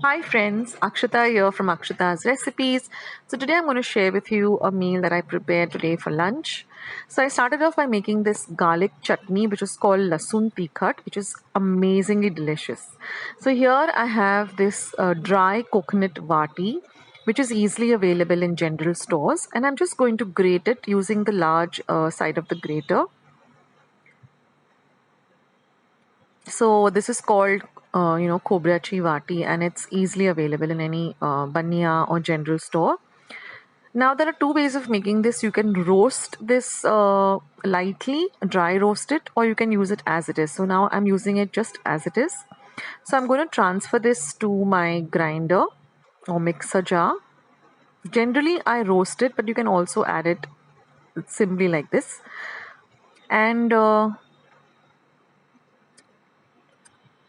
Hi friends, Akshata here from Akshata's Recipes. So today I'm going to share with you a meal that I prepared today for lunch. So I started off by making this garlic chutney which is called Lasaniche Tikhat, which is amazingly delicious. So here I have this dry coconut vati which is easily available in general stores, and I'm just going to grate it using the large side of the grater. So this is called, Kobrachi Vati, and it's easily available in any banya or general store. Now there are two ways of making this. You can roast this lightly, dry roast it, or you can use it as it is. So now I'm using it just as it is. So I'm going to transfer this to my grinder or mixer jar. Generally, I roast it, but you can also add it simply like this. And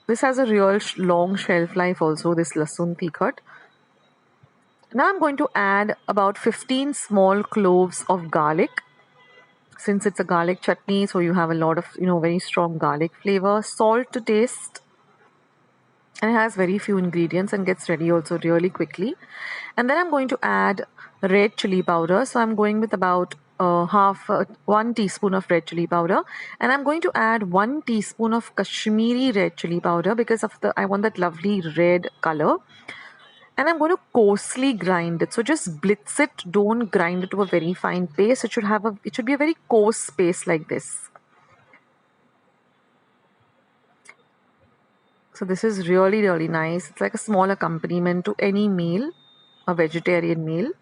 this has a real long shelf life also, this Lasun Tikhat. Now I'm going to add about 15 small cloves of garlic. Since it's a garlic chutney, so you have a lot of, very strong garlic flavor. Salt to taste. And it has very few ingredients and gets ready also really quickly. And then I'm going to add red chili powder. So I'm going with about 1 teaspoon of red chili powder, and I'm going to add 1 teaspoon of Kashmiri red chili powder because I want that lovely red color. And I'm going to coarsely grind it. So just blitz it. Don't grind it to a very fine paste. It should be a very coarse paste like this. So this is really, really nice. It's like a small accompaniment to any meal, a vegetarian meal.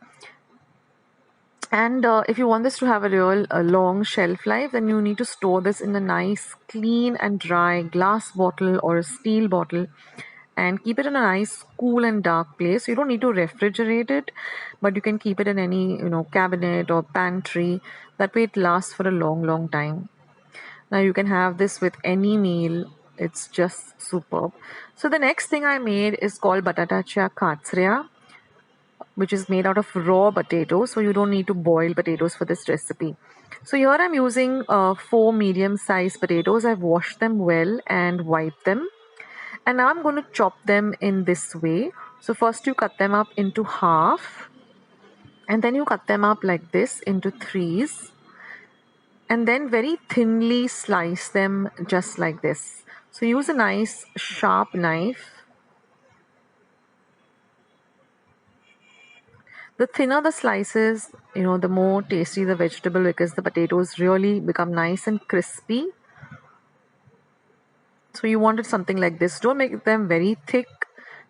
And if you want this to have a real long shelf life, then you need to store this in a nice, clean and dry glass bottle or a steel bottle, and keep it in a nice, cool and dark place. You don't need to refrigerate it, but you can keep it in any, cabinet or pantry. That way it lasts for a long, long time. Now you can have this with any meal. It's just superb. So the next thing I made is called batatachya kachrya, which is made out of raw potatoes. So you don't need to boil potatoes for this recipe. So here I'm using 4 medium-sized potatoes. I've washed them well and wiped them. And now I'm going to chop them in this way. So first you cut them up into half, and then you cut them up like this into threes, and then very thinly slice them just like this. So use a nice sharp knife. The thinner the slices, the more tasty the vegetable, because the potatoes really become nice and crispy. So you wanted something like this. Don't make them very thick.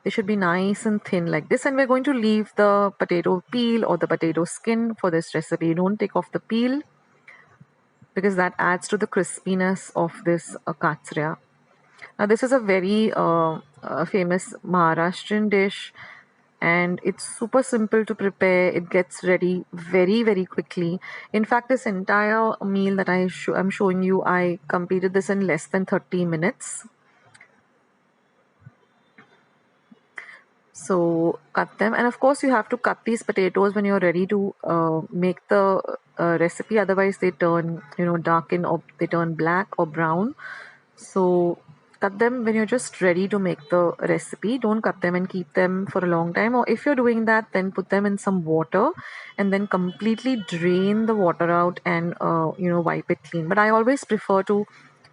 They should be nice and thin like this. And we're going to leave the potato peel or the potato skin for this recipe. Don't take off the peel because that adds to the crispiness of this kachrya. Now this is a very famous Maharashtrian dish, and it's super simple to prepare. It gets ready very, very quickly. In fact, this entire meal that I'm showing you, I completed this in less than 30 minutes. So cut them, and of course you have to cut these potatoes when you're ready to make the recipe. Otherwise they turn, darken, or they turn black or brown. So cut them when you're just ready to make the recipe. Don't cut them and keep them for a long time. Or if you're doing that, then put them in some water and then completely drain the water out and wipe it clean. But I always prefer to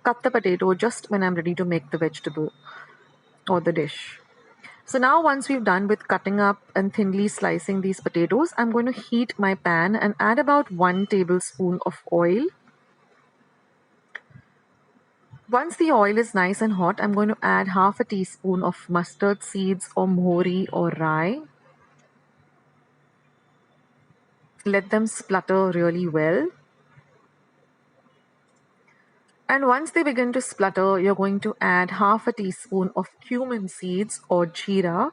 cut the potato just when I'm ready to make the vegetable or the dish. So now once we've done with cutting up and thinly slicing these potatoes, I'm going to heat my pan and add about 1 tablespoon of oil. Once the oil is nice and hot, I'm going to add half a teaspoon of mustard seeds or mohri or rye. Let them splutter really well. And once they begin to splutter, you're going to add half a teaspoon of cumin seeds or jeera.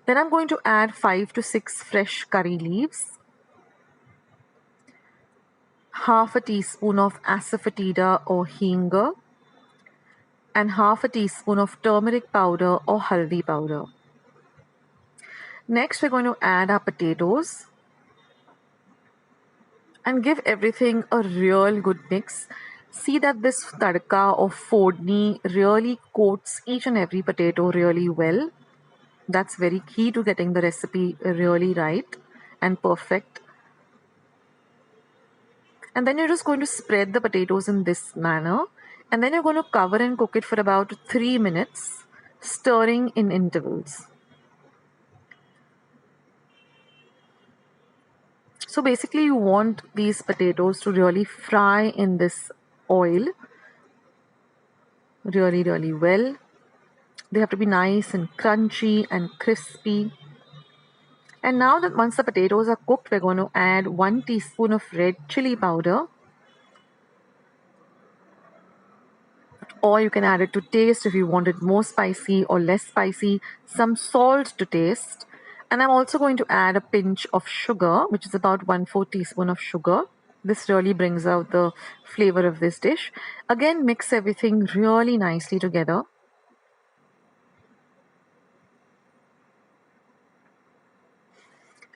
Then I'm going to add 5 to 6 fresh curry leaves, half a teaspoon of asafoetida or hinga, and half a teaspoon of turmeric powder or haldi powder. Next, we're going to add our potatoes and give everything a real good mix. See that this tadka or fodni really coats each and every potato really well. That's very key to getting the recipe really right and perfect. And then you're just going to spread the potatoes in this manner, and then you're going to cover and cook it for about 3 minutes, stirring in intervals. So basically you want these potatoes to really fry in this oil really well. They have to be nice and crunchy and crispy. And now that once the potatoes are cooked, we're going to add 1 teaspoon of red chili powder, or you can add it to taste if you want it more spicy or less spicy, some salt to taste. And I'm also going to add a pinch of sugar, which is about 1/4 teaspoon of sugar. This really brings out the flavor of this dish. Again, mix everything really nicely together.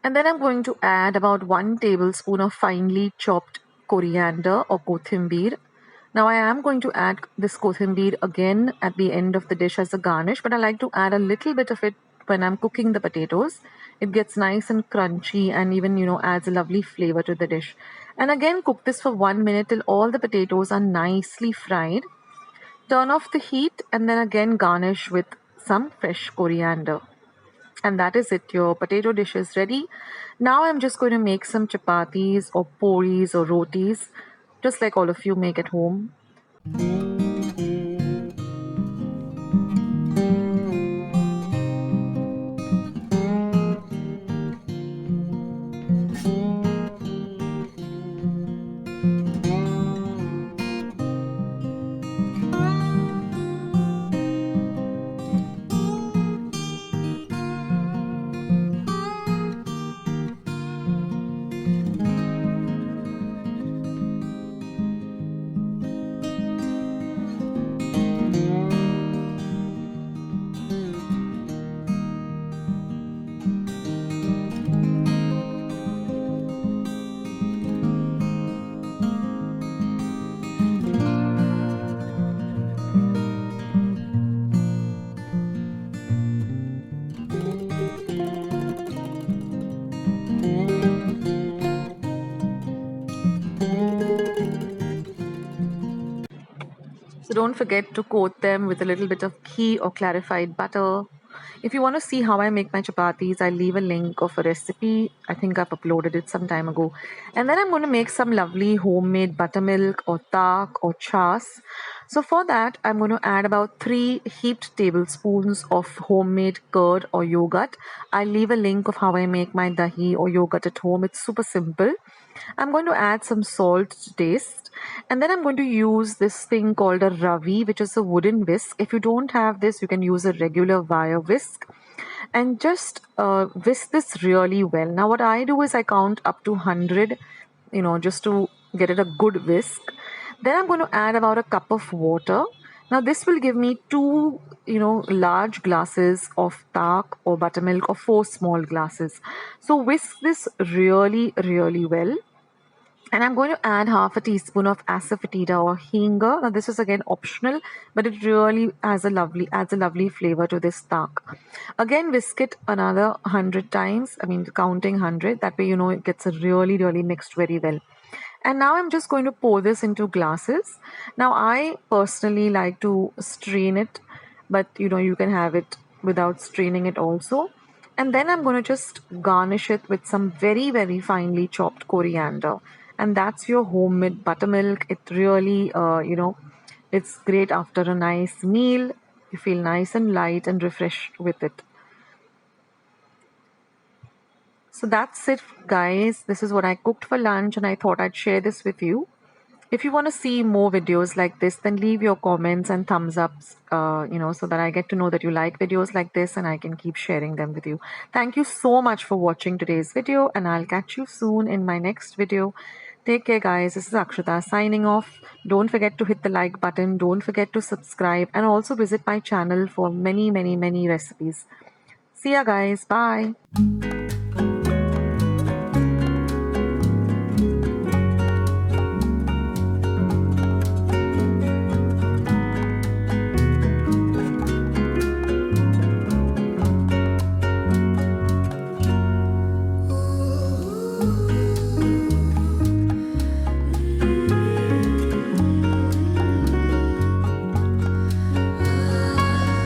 And then I'm going to add about 1 tablespoon of finely chopped coriander or kothambir. Now I am going to add this kothambir again at the end of the dish as a garnish, but I like to add a little bit of it when I'm cooking the potatoes. It gets nice and crunchy and even, adds a lovely flavor to the dish. And again, cook this for 1 minute till all the potatoes are nicely fried. Turn off the heat and then again garnish with some fresh coriander. And that is it. Your potato dish is ready. Now I'm just going to make some chapatis or puris or rotis, just like all of you make at home. So don't forget to coat them with a little bit of ghee or clarified butter. If you want to see how I make my chapatis, I'll leave a link of a recipe. I think I've uploaded it some time ago. And then I'm going to make some lovely homemade buttermilk or tak or chas. So for that, I'm going to add about 3 heaped tablespoons of homemade curd or yogurt. I'll leave a link of how I make my dahi or yogurt at home. It's super simple. I'm going to add some salt to taste, and then I'm going to use this thing called a ravi, which is a wooden whisk. If you don't have this, you can use a regular wire whisk, and just whisk this really well. Now what I do is I count up to 100, just to get it a good whisk. Then I'm going to add about a cup of water. Now this will give me 2 large glasses of tak or buttermilk, or 4 small glasses. So whisk this really well. And I'm going to add half a teaspoon of asafoetida or hinga. Now this is again optional, but it really adds a lovely flavor to this tak. Again, whisk it another 100 times. I mean, counting 100. That way, it gets a really mixed very well. And now I'm just going to pour this into glasses. Now I personally like to strain it, but you can have it without straining it also. And then I'm going to just garnish it with some very finely chopped coriander. And that's your homemade buttermilk. It really, it's great after a nice meal. You feel nice and light and refreshed with it. So that's it, guys. This is what I cooked for lunch, and I thought I'd share this with you. If you want to see more videos like this, then leave your comments and thumbs ups, so that I get to know that you like videos like this and I can keep sharing them with you. Thank you so much for watching today's video, and I'll catch you soon in my next video. Take care, guys. This is Akshata signing off. Don't forget to hit the like button. Don't forget to subscribe, and also visit my channel for many recipes. See ya, guys. Bye.